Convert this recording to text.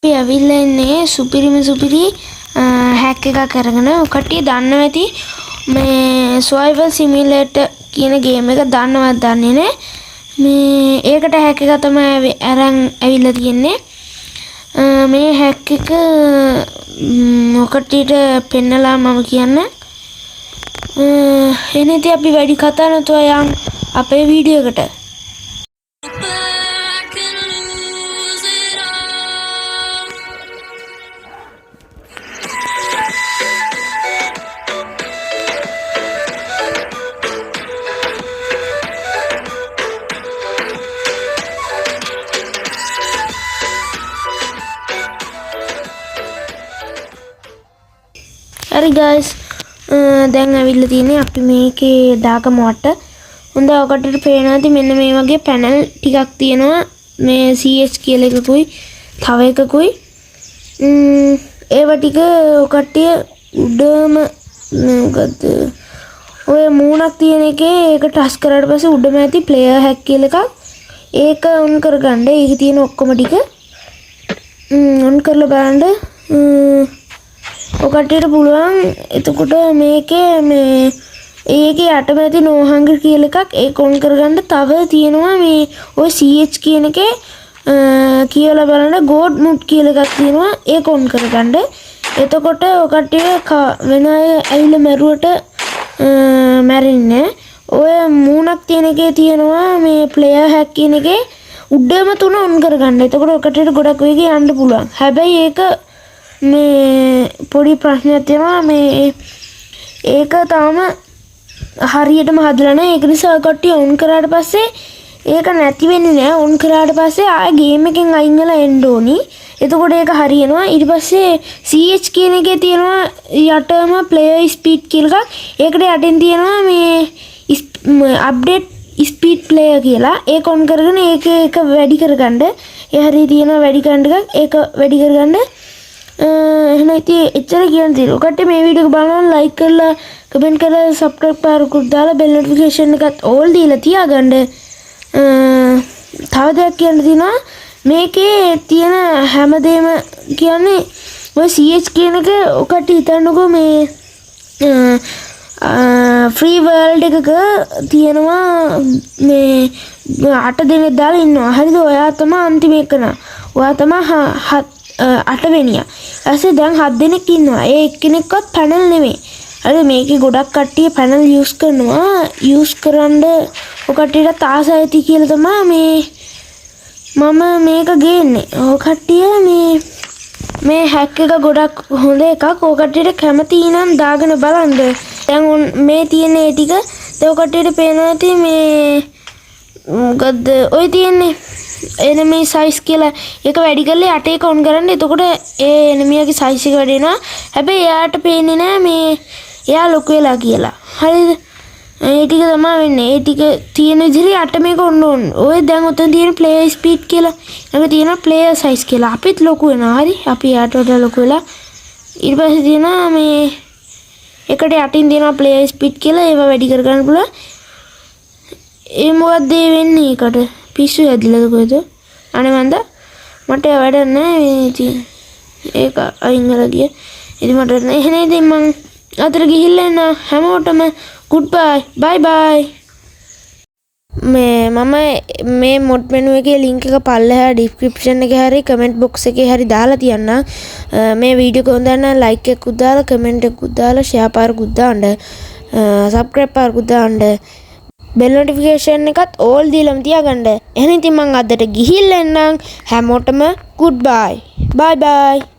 අපි ඇවිල්ලා ඉන්නේ සුපිරි හැක් එකක් අරගෙන. කට්ටිය දන්නවා ඇති මේ survival simulator කියන ගේම් එක දන්නවද දන්නේ නැහැ. මේ ඒකට හැක් එක තමයි අරන් ඇවිල්ලා තියෙන්නේ. මේ හැක් එක මොකටද පෙන්නලා මම කියන්නේ. එනේදී අපි වැඩි කතා නැතුව යන් අපේ වීඩියෝ එකට. Hari guys, දැන් ඇවිල්ලා තියෙන්නේ අපි මේකේ දාගමු වට. හොඳ ඔකට පේනවා ඇති මෙන්න මේ වගේ පැනල් ටිකක් තියෙනවා. මේ CH කියලා එකකුයි තව එකකුයි. ඒව ටික ඔකට්ටිය උඩම මොකද ඔය මූණක් තියෙන එකේ ඒක ටච් කරාට පස්සේ උඩම ඇති ප්ලේයර් හැක් කියලා එකක්. ඒක ඔන් කරගන්න. ඒකේ තියෙන ඔක්කොම ටික ඔන් කරලා බලන්න. ඔකටට පුළුවන්. එතකොට මේකේ මේ ඒකේ යටම ඇති no hunger කියලා එකක් ඒක ඔන් කරගන්න. තව තියෙනවා මේ ඔය CH කියන එකේ කියලා බලන්න god mood කියලා එකක් තියෙනවා ඒක ඔන් කරගන්න. එතකොට ඔකටේ වෙන අය ඇවිල්ලා මැරුවට මැරෙන්නේ. ඔය මූණක් තියෙන එකේ තියෙනවා මේ player hack කියන එකේ උඩම තුන ඔන් කරගන්න. එතකොට ඔකටට ගොඩක් වෙගේ යන්න පුළුවන්. හැබැයි ඒක මේ පොඩි ප්‍රශ්නයක් තියෙනවා. මේ ඒක තාම හරියටම හදලා නැහැ. ඒක නිසා කට්ටිය ඔන් කරාට පස්සේ ඒක නැති වෙන්නේ නැහැ. ඔන් කරාට පස්සේ ආයෙ ගේම් එකෙන් අයින් වෙලා එන්න ඕනි. එතකොට ඒක හරියනවා. ඊට පස්සේ CH කියන එකේ තියෙනවා යටම player speed කියලා එකක්. ඒකට යටින් තියෙනවා මේ update speed player කියලා. ඒක ඔන් කරගෙන ඒක වැඩි කරගන්න. ඒ හරිය තියෙනවා වැඩි කරන්න එකක්. ඒක වැඩි කරගන්න. එහෙනම් ඉතින් එච්චර කියන්න තියෙනවා. ඔකට මේ වීඩියෝ එක බලන්න ලයික් කරලා කමෙන්ට් කරලා සබ්ස්ක්‍රයිබ් කරලා දාලා බෙල් නොටිෆිකේෂන් එකත් ඕල් දීලා තියාගන්න. තව දෙයක් කියන්න තියෙනවා. මේකේ තියෙන හැමදේම කියන්නේ ඔය CH කියන එක ඔකට හිතන්නකෝ මේ ෆ්‍රී වර්ල්ඩ් එකක තියෙනවා මේ 8 දෙනෙක් දාලා ඉන්නවා. හරිද? ඔයා තමයි අන්තිම එකන. ඔයා තමයි 8 වෙනියා. ඊපස්සේ දැන් 7 දෙනෙක් ඉන්නවා. ඒ එක්කෙනෙක්වත් පැනල් නෙමෙයි. හරි මේකේ ගොඩක් කට්ටිය පැනල් යූස් කරනවා. යූස් කරන්න ඔය කට්ටියට ආස ඇති කියලා තමයි මම මේක ගේන්නේ. ඔය කට්ටිය මේ හැක් එක ගොඩක් හොඳ එකක්. ඔය කට්ටියට කැමති නම් දාගෙන බලන්න. දැන් මේ තියෙන ඒ ටික දැන් ඔය කට්ටියට පේනවා ඇති මේ මොකද්ද ඔය තියෙන්නේ enemy size කියලා ඒක වැඩි කරලා යට එක ඔන් කරන්න. එතකොට ඒ enemy ගේ size එක වැඩි වෙනවා. හැබැයි එයාට පේන්නේ නැහැ මේ එයා ලොකු වෙලා කියලා. හරිද? ඒ ටික තමයි වෙන්නේ. ඒ ටික තියෙන විදිහට යට මේක ඔන්න ඕන. ඔය දැන් උතන තියෙන player speed කියලා එක තියෙනවා player size කියලා. අපිත් ලොකු වෙනවා. හරි? අපි යට වඩා ලොකු වෙලා ඊට පස්සේ තියෙනවා මේ එකට යටින් තියෙනවා player speed කියලා. ඒව වැඩි කරගන්න පුළුවන්. ඒ මොකක්ද වෙන්නේ ඒකට? පිස්සු හැදිලාද කොහෙද? අනේ මන්ද මට වැඩ නැහැ. ඉතින් ඒක අයින් කරලා ගියා. ඉතින් මට එහෙනම් ඉතින් මං අතර ගිහිල්ලා එන හැමෝටම good bye bye. මම මේ mod menu එකේ link එක පල්ලෙහා description එකේ හරි comment box එකේ හරි දාලා තියන්නම්. මේ වීඩියෝ එක හොඳ නම් like එකකුත් දාලා comment එකකුත් දාලා share පාරකුත් දාන්න. subscribe පාරකුත් දාන්න. bell notification එකත් all දීලම තියාගන්න. එහෙනම් ඉතින් මම අදට ගිහිල්ලා එන්නම්. හැමෝටම goodbye. Bye bye.